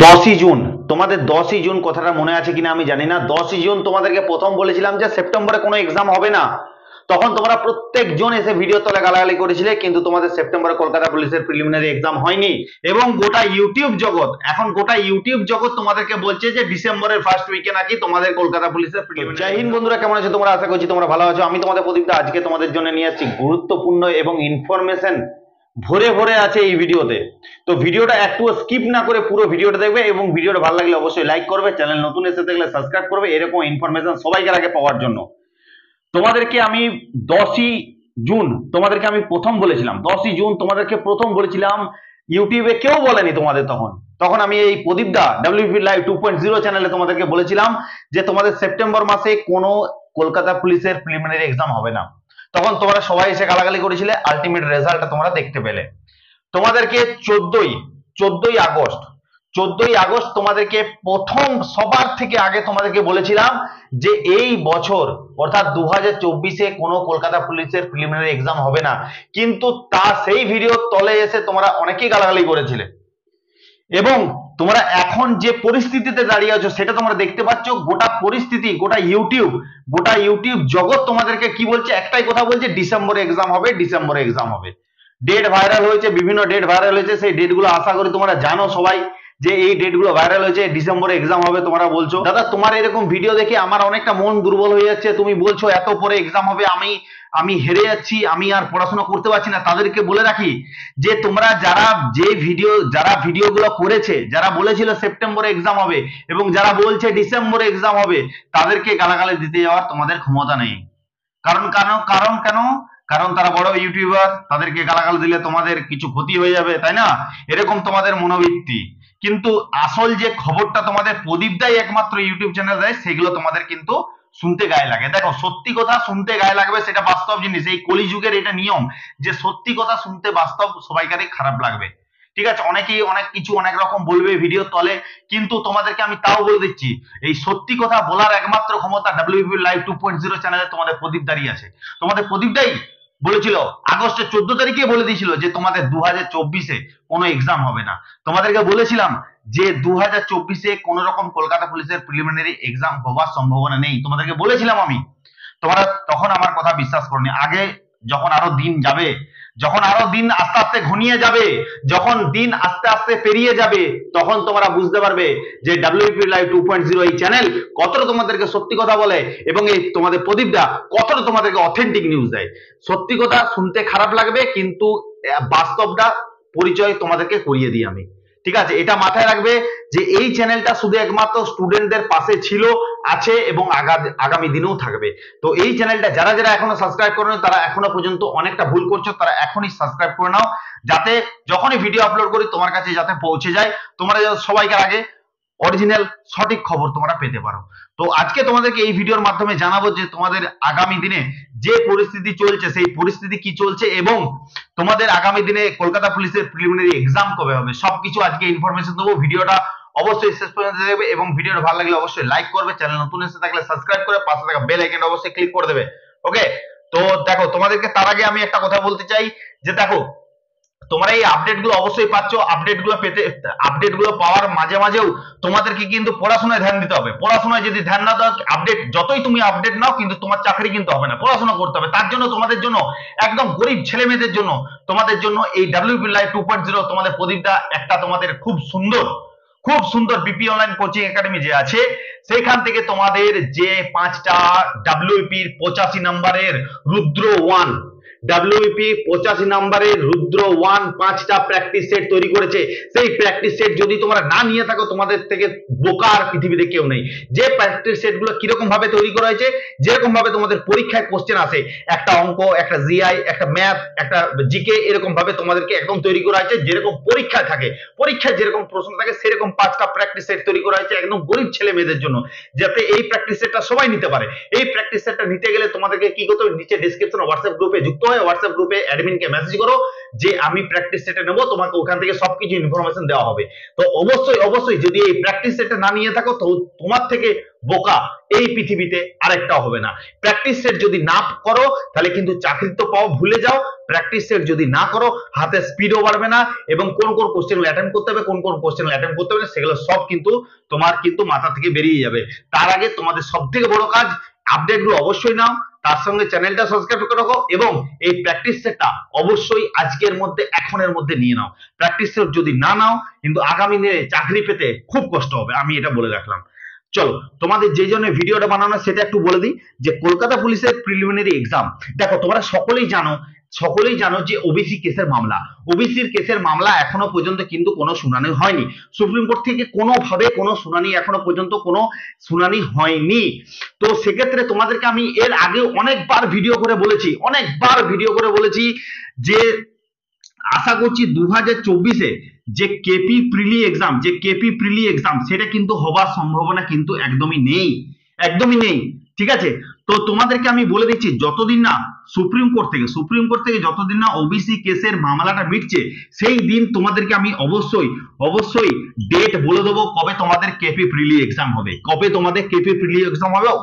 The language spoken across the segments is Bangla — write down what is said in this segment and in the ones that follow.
10ই জুন, তোমাদের 10ই জুন কথাটা মনে আছে কিনা আমি জানি না। 10ই জুন তোমাদেরকে প্রথম বলেছিলাম যে সেপ্টেম্বরে কোনো এক্সাম হবে না। তখন তোমরা প্রত্যেকজন এসে ভিডিও তলে গালাগালি করেছিলে, কিন্তু তোমাদের সেপ্টেম্বরে কলকাতা পুলিশের প্রিলিমিনারি এক্সাম হয়নি। এবং গোটা ইউটিউব জগৎ, এখন গোটা ইউটিউব জগৎ তোমাদেরকে বলছে যে ডিসেম্বরের ফার্স্ট উইকে নাকি তোমাদের কলকাতা পুলিশের প্রিলিমিনারি। জয় হিন্দ বন্ধুরা, কেমন আছো তোমরা? আশা করছি তোমরা ভালো আছো। আমি তোমাদের প্রদীপদা আজকে তোমাদের জন্য নিয়ে আসছি গুরুত্বপূর্ণ এবং ইনফরমেশন ভরে ভরে আছে এই ভিডিওতে। তো ভিডিওটা একটু স্কিপ না করে পুরো ভিডিওটা দেখবে, এবং ভিডিওটা ভালো লাগলে অবশ্যই লাইক করবে, চ্যানেল নতুন এসে থাকলে সাবস্ক্রাইব করবে এরকম ইনফরমেশন সবাইকার আগে পাওয়ার জন্য। তোমাদেরকে আমি 10ই জুন তোমাদেরকে আমি প্রথম বলেছিলাম, 10ই জুন তোমাদেরকে প্রথম বলেছিলাম, ইউটিউবে কেউ বলেনি তোমাদের। তখন তখন আমি এই প্রদীপদা ডাব্লিউপি লাইভ 2.0 চ্যানেলে তোমাদেরকে বলেছিলাম যে তোমাদের সেপ্টেম্বর মাসে কোনো কলকাতা পুলিশের প্রিলিমিনারি এক্সাম হবে না। তখন তোমরা সবাই এসে গালাগালি করেছিলে, আলটিমেট রেজাল্টটা তোমরা দেখতে পেলে। তোমাদেরকে 14ই আগস্ট 14ই আগস্ট তোমাদেরকে প্রথম সবার থেকে আগে তোমাদেরকে বলেছিলাম যে এই বছর অর্থাৎ 2024-এ কোনো কলকাতা পুলিশের প্রিলিমিনারি এক্সাম হবে না। কিন্তু তা সেই ভিডিও তলে এসে তোমরা অনেকেই গালাগালি করেছিলে, এবং তোমরা এখন যে পরিস্থিতিতে দাঁড়িয়ে আছো সেটা তোমরা দেখতে পাচ্ছ। গোটা পরিস্থিতি, গোটা ইউটিউব জগৎ তোমাদেরকে কি বলছে? একটাই কথা বলছে, ডিসেম্বরে এক্সাম হবে, ডিসেম্বরে এক্সাম হবে। ডেট ভাইরাল হয়েছে, বিভিন্ন ডেট ভাইরাল হয়েছে, সেই ডেটগুলো আশা করি তোমরা জানো সবাই, যে এই ডেটগুলো ভাইরাল হয়েছে, ডিসেম্বরে এক্সাম হবে। তোমরা বলছো দাদা তোমার এরকম ভিডিও দেখে আমার অনেকটা মন দুর্বল হয়ে যাচ্ছে, তুমি বলছো এত পরে এক্সাম হবে, আমি আমি হেরে যাচ্ছি, আমি আর পড়াশোনা করতে পারছি না। তাদেরকে বলে রাখি যে তোমরা যারা ভিডিওগুলো করেছে, যারা বলেছিল সেপ্টেম্বরে এক্সাম হবে এবং যারা বলছে ডিসেম্বরে এক্সাম হবে, তাদেরকে গালাগালি দিতে যাওয়ার তোমাদের ক্ষমতা নেই। কারণ কারণ কারণ কেন? কারণ তারা বড় ইউটিউবার, তাদেরকে গালাগাল দিলে তোমাদের কিছু ক্ষতি হয়ে যাবে, তাই না? এরকম তোমাদের মনোবৃত্তি। কিন্তু আসল যে খবরটা তোমাদের প্রদীপদাই একমাত্র ইউটিউব চ্যানেল দেয়, সেগুলো তোমাদের কিন্তু শুনতে গায়ে লাগে। দেখো, সত্যি কথা শুনতে গায়ে লাগবে, সেটা বাস্তব জিনিস, এই কলিযুগের এটা নিয়ম যে সত্যি কথা শুনতে বাস্তব সবাইকারই খারাপ লাগবে। ঠিক আছে, অনেকেই অনেক কিছু অনেক রকম বলবে ভিডিও তলে, কিন্তু তোমাদেরকে আমি তাও বলে দিচ্ছি, এই সত্যি কথা বলার একমাত্র ক্ষমতা ডাব্লিউপি লাইভ 2.0 চ্যানেলে তোমাদের প্রদীপ দাঁড়িয়ে আছে। তোমাদের প্রদীপটাই বলেছিল আগস্টের 14 তারিখে বলে দিয়েছিল যে তোমাদের 2024-এ কোনো এক্সাম হবে না। তোমাদেরকে বলেছিলাম যে 2024-এ কোন রকম কলকাতা পুলিশের প্রিলিমিনারি এক্সাম হওয়ার সম্ভাবনা নেই, তোমাদেরকে বলেছিলাম আমি। তোমরা তখন আমার কথা বিশ্বাস করনি। আগে যখন আরো দিন যাবে, যখন আরো দিন আস্তে আস্তে ঘনিয়ে যাবে, যখন দিন আস্তে আস্তে পেরিয়ে যাবে, তখন তোমরা বুঝতে পারবে যে ডাব্লিউপি লাইভ 2.0 এই চ্যানেল কতটা তোমাদেরকে সত্যি কথা বলে, এবং এই তোমাদের প্রদীপদা কতটা তোমাদেরকে অথেন্টিক নিউজ দেয়। সত্যি কথা শুনতে খারাপ লাগবে, কিন্তু বাস্তবটা পরিচয় তোমাদেরকে করিয়ে দিই আমি। ঠিক আছে, এটা মাথায় রাখবে যে এই চ্যানেলটা শুধু একমাত্র স্টুডেন্টদের পাশে ছিল, আছে এবং আগামী দিনেও থাকবে। তো এই চ্যানেলটা যারা যারা এখনো সাবস্ক্রাইব করেনি, তারা এখনো পর্যন্ত অনেকটা ভুল করছো, তারা এখনই সাবস্ক্রাইব করে নাও, যাতে যখনই ভিডিও আপলোড করি তোমার কাছে যাতে পৌঁছে যায়, তোমরা সবাইকার আগে অরিজিনাল সঠিক খবর তোমরা পেতে পারো। তো আজকে তোমাদেরকে এই ভিডিওর মাধ্যমে জানাবো যে তোমাদের আগামী দিনে যে পরিস্থিতি চলছে, সেই পরিস্থিতি কি চলছে, এবং তোমাদের আগামী দিনে কলকাতা পুলিশের প্রিলিমিনারি এক্সাম কবে হবে, সবকিছু আজকে ইনফরমেশন দেবো। ভিডিওটা অবশ্যই শেষ পর্যন্ত দেখবে, এবং ভিডিওটা ভালো লাগলে অবশ্যই লাইক করবে, চ্যানেল নতুন এসে থাকলে সাবস্ক্রাইব করে পাশে থাকা বেল আইকনটা অবশ্যই ক্লিক করে দেবে। ওকে, তো দেখো তোমাদেরকে তার আগে আমি একটা কথা বলতে চাই যে দেখো, তোমরা এই আপডেটগুলো অবশ্যই পাচ্ছ, আপডেটগুলো পাওয়ার মাঝে মাঝেও তোমাদেরকে কিন্তু পড়াশোনায় ধ্যান দিতে হবে। পড়াশোনায় যদি ধ্যান না দাও, আপডেট যতই তুমি আপডেট নাও, কিন্তু তোমার চাকরি কিন্তু হবে না। পড়াশোনা করতে হবে, তার জন্য তোমাদের জন্য, একদম গরিব ছেলে মেয়েদের জন্য, তোমাদের জন্য এই ডাব্লিউপি লাইভ 2.0 তোমাদের প্রদীপটা একটা তোমাদের খুব সুন্দর বিপি অনলাইন কোচিং একাডেমি যে আছে, সেখান থেকে তোমাদের যে 5টা ডাব্লিউপির 85 নম্বরের রুদ্র 1, ডাব্লিউপি 85 নম্বরের রুদ্র 1 5টা প্র্যাকটিস সেট তৈরি করেছে। সেই প্র্যাকটিস সেট যদি তোমরা না নিয়ে থাকো, তোমাদের থেকে বোকা আর পৃথিবীতে কেউ নেই। যে প্র্যাকটিস সেট গুলো কিরকম ভাবে তৈরি করা হয়েছে, যেরকম ভাবে তোমাদের পরীক্ষায় কোশ্চেন আসে, একটা অঙ্ক, একটা জিআই, একটা ম্যাথ, একটা জিকে, এরকম ভাবে তোমাদেরকে একদম তৈরি করা হয়েছে যেরকম পরীক্ষায় থাকে, পরীক্ষায় যেরকম প্রশ্ন থাকে সেরকম 5টা প্র্যাকটিস সেট তৈরি করা হয়েছে একদম গরিব ছেলে মেয়েদের জন্য, যাতে এই প্র্যাকটিস সেটটা সবাই নিতে পারে। এই প্র্যাকটিস সেটটা নিতে গেলে তোমাদেরকে কি করতে হবে, নিচে ডেসক্রিপশন হোয়াটসঅ্যাপ গ্রুপে যুক্ত হয়ে হোয়াটসঅ্যাপ গ্রুপে অ্যাডমিনকে মেসেজ করো, যে আমি প্র্যাকটিস সেটে নেবো, তোমাকে ওখান থেকে সবকিছু ইনফরমেশন দেওয়া হবে। তো অবশ্যই যদি এই প্র্যাকটিস সেটটা না নিয়ে থাকো তো তোমার থেকে বোকা এই পৃথিবীতে আরেকটাও হবে না। প্র্যাকটিস সেট যদি না করো তাহলে কিন্তু চাকরি তো পাও ভুলে যাও। প্র্যাকটিস সেট যদি না করো হাতে স্পিডও বাড়বে না, এবং কোন কোন কোশ্চেন অ্যাটেম্প করতে হবে, কোন কোন কোশ্চেন অ্যাটেম্প করতে হবে সেগুলো সব কিন্তু তোমার কিন্তু মাথা থেকে বেরিয়ে যাবে। তার আগে তোমাদের সব থেকে বড় কাজ আপডেট গুলো অবশ্যই নাও, তার সঙ্গে চ্যানেলটা সাবস্ক্রাইব করে রাখো, এবং এই প্র্যাকটিস সেটটা অবশ্যই আজকের মধ্যে এখনের মধ্যে নিয়ে নাও। প্র্যাকটিস সেট যদি না নাও কিন্তু আগামী দিনে চাকরি পেতে খুব কষ্ট হবে, আমি এটা বলে রাখলাম। চলো তোমাদের যে জন্য ভিডিওটা বানানো সেটা একটু বলে দিই, যে কলকাতা পুলিশের প্রিলিমিনারি এক্সাম, দেখো তোমরা সকলেই জানো যে ওবিসি কেসের মামলা, ওবিসির কেসের মামলা এখনো পর্যন্ত কিন্তু কোনো শুনানি হয়নি। সুপ্রিম কোর্ট থেকে কোনোভাবে কোনো শুনানি এখনো পর্যন্ত কোনো শুনানি হয়নি। তো সেক্ষেত্রে তোমাদেরকে আমি এর আগে অনেকবার ভিডিও করে বলেছি যে আশা করছি 2024-এ যে কেপি প্রিলি এক্সাম সেটা কিন্তু হবার সম্ভাবনা কিন্তু একদমই নেই, ঠিক আছে। তো তোমাদেরকে আমি বলে দিচ্ছি, যতদিন না সুপ্রিম কোর্ট থেকে যতদিন না ওবিসি কেসের মামলাটা মিটছে, সেই দিন তোমাদেরকে আমি অবশ্যই ডেট বলে দেবো কবে তোমাদের কেপি প্রিলি এক্সাম হবে,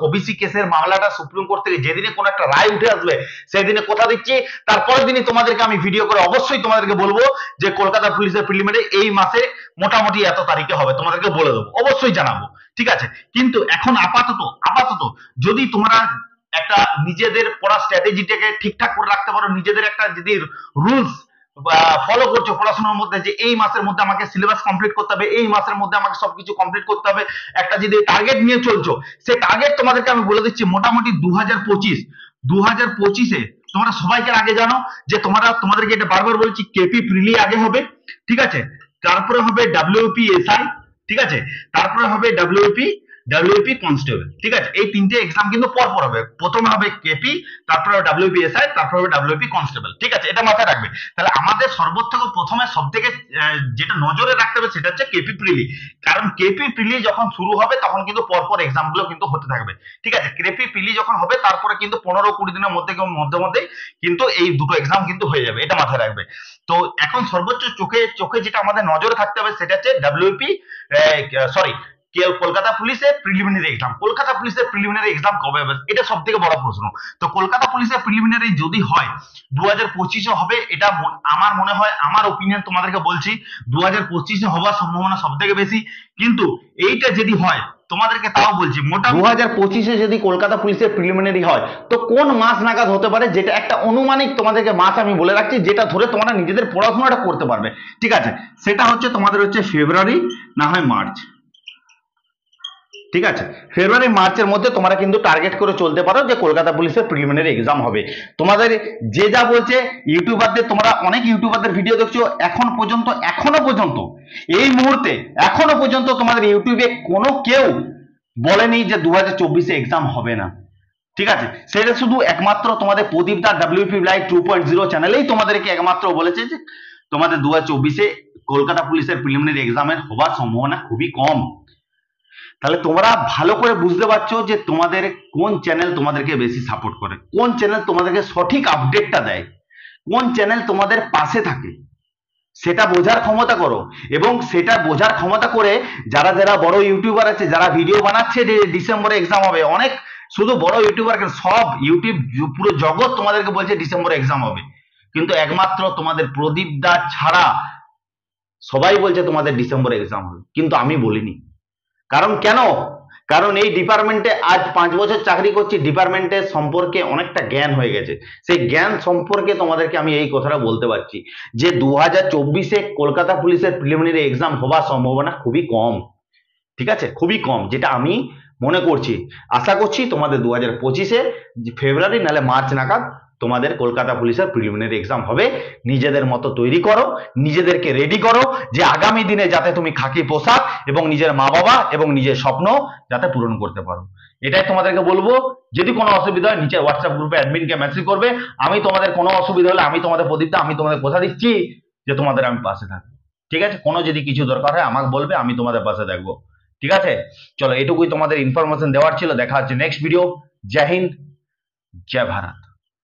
ওবিসি কেসের মামলাটা সুপ্রিম কোর্ট থেকে যেদিনে কোনো একটা রায় উঠে আসবে সেদিনে কথা দিচ্ছি, তারপরের দিনই তোমাদেরকে আমি ভিডিও করে অবশ্যই তোমাদেরকে বলবো যে কলকাতা পুলিশের প্রিলিমিনারি এই মাসে মোটামুটি এত তারিখে হবে, তোমাদেরকে বলে দেবো, অবশ্যই জানাবো, ঠিক আছে। কিন্তু এখন আপাতত যদি তোমরা একটা নিজেদের পড়ার স্ট্র্যাটেজিটাকে ঠিকঠাক করে রাখতে পারো, নিজেদের একটা যদি রুলস ফলো করছো পড়াশোনার মধ্যে, যে এই মাসের মধ্যে আমাকে সিলেবাস কমপ্লিট করতে হবে, এই মাসের মধ্যে আমাকে সবকিছু কমপ্লিট করতে হবে, একটা যদি টার্গেট নিয়ে চলছো, সেই টার্গেট তোমাদেরকে আমি বলে দিচ্ছি মোটামুটি 2025-এ তোমরা সবাইকে আগে জানো যে তোমাদেরকে এটা বারবার বলছি, কেপি প্রিলি আগে হবে, ঠিক আছে, তারপরে হবে ডাব্লিউপি এসআই, ঠিক আছে, তারপরে হবে ডাব্লিউপি কনস্টেবল, ঠিক আছে। এই তিনটে এক্সাম কিন্তু পরপর হবে, প্রথমে হবে কেপি, তারপরে হবে ডাব্লিউপি এসআই, তারপরে হবে ডাব্লিউপি কনস্টেবল, ঠিক আছে, এটা মাথায় রাখবে। তাহলে আমাদের সর্বথেকে প্রথমে সব থেকে যেটা নজরে রাখতে হবে সেটা হচ্ছে কেপি প্রিলি, কারণ কেপি প্রিলি যখন শুরু হবে তখন কিন্তু পরপর এক্সাম গুলো কিন্তু হতে থাকবে, ঠিক আছে। কেপি প্রিলি যখন হবে তারপরে কিন্তু 15-20 দিনের মধ্যে কিন্তু এই দুটো এক্সাম কিন্তু হয়ে যাবে, এটা মাথায় রাখবে। তো এখন সর্বোচ্চ চোখে যেটা আমাদের নজরে থাকতে হবে সেটা হচ্ছে কলকাতা পুলিশের প্রিলিমিনারি এক্সাম কবে হবে, এটা সব থেকে বড় প্রশ্ন। তো কলকাতা পুলিশের প্রিলিমিনারি যদি হয় 2025-এ হবে, এটা আমার মনে হয়, আমার ওপিনিয়ন তোমাদেরকে বলছি 2025-এ হওয়ার সম্ভাবনা সব থেকে বেশি। কিন্তু এইটা যদি হয় তোমাদেরকে তাও বলছি, মোটা 2025-এ যদি কলকাতা পুলিশের প্রিলিমিনারি হয় তো কোন মাস নাগাদ হতে পারে, যেটা একটা অনুমানিক তোমাদেরকে মাস আমি বলে রাখছি, যেটা ধরে তোমরা নিজেদের পড়াশোনাটা করতে পারবে, ঠিক আছে। সেটা হচ্ছে তোমাদের হচ্ছে ফেব্রুয়ারি না হয় মার্চ, ঠিক আছে, ফেব্রুয়ারি মার্চের মধ্যে তোমরা কিন্তু টার্গেট করে চলতে পারো যে কলকাতা পুলিশের প্রিলিমিনারি এক্সাম হবে। তোমাদের যে যা বলছে ইউটিউবারদের, তোমরা অনেক ইউটিউবারদের ভিডিও দেখছো, এখনো পর্যন্ত এই মুহূর্তে এখনো পর্যন্ত তোমাদের ইউটিউবে কোনো কেউ বলেনি যে 2024-এ এক্সাম হবে না, ঠিক আছে। সেটা শুধু একমাত্র তোমাদের প্রদীপ দা ডাব্লিউপি লাইভ 2.0 চ্যানেলেই তোমাদেরকে একমাত্র বলেছে যে তোমাদের 2024-এ কলকাতা পুলিশের প্রিলিমিনারি এক্সামের হবার সম্ভাবনা খুবই কম। তাহলে তোমরা ভালো করে বুঝতে পারছো যে তোমাদের কোন চ্যানেল তোমাদেরকে বেশি সাপোর্ট করে, কোন চ্যানেল তোমাদেরকে সঠিক আপডেটটা দেয়, কোন চ্যানেল তোমাদের পাশে থাকে, সেটা বোঝার ক্ষমতা করো। এবং সেটা বোঝার ক্ষমতা করে যারা বড় ইউটিউবার আছে, যারা ভিডিও বানাচ্ছে যে ডিসেম্বরে এক্সাম হবে, অনেক শুধু বড় ইউটিউবার সব ইউটিউব পুরো জগৎ তোমাদেরকে বলছে ডিসেম্বরে এক্সাম হবে, কিন্তু একমাত্র তোমাদের প্রদীপ দা ছাড়া সবাই বলছে তোমাদের ডিসেম্বরে এক্সাম হবে, কিন্তু আমি বলিনি। কারণ এই ডিপার্টমেন্টে আজ 5 বছর চাকরি করছি, ডিপার্টমেন্টের সম্পর্কে অনেকটা জ্ঞান হয়ে গেছে, সেই জ্ঞান সম্পর্কে তোমাদেরকে আমি এই কথাটা বলতে পারছি যে 2024-এ কলকাতা পুলিশের প্রিলিমিনারি এক্সাম হবার সম্ভাবনা খুবই কম, ঠিক আছে, খুবই কম, যেটা আমি মনে করছি। আশা করছি তোমাদের 2025-এ ফেব্রুয়ারি নাহলে মার্চ নাগাদ তোমাদের কলকাতা পুলিশের প্রিলিমিনারি এক্সাম হবে। নিজেদের মতো তৈরি করো, নিজেদেরকে রেডি করো, যে আগামী দিনে যাতে তুমি খাকি পোশাক এবং নিজের মা বাবা এবং নিজের স্বপ্ন যাতে পূরণ করতে পারো, এটাই তোমাদেরকে বলবো। যদি কোনো অসুবিধা হয় নিচে হোয়াটসঅ্যাপ গ্রুপে অ্যাডমিনকে মেসেজ করবে, আমি তোমাদের কোনো অসুবিধা হলে আমি তোমাদের প্রদীপটা, আমি তোমাদের কথা দিচ্ছি যে তোমাদের আমি পাশে থাকবো, ঠিক আছে। কোনো যদি কিছু দরকার হয় আমাকে বলবে, আমি তোমাদের পাশে থাকবো, ঠিক আছে। চলো এটুকুই তোমাদের ইনফরমেশন দেওয়ার ছিল, দেখা হচ্ছে নেক্সট ভিডিও। জয় হিন্দ, জয় ভারত।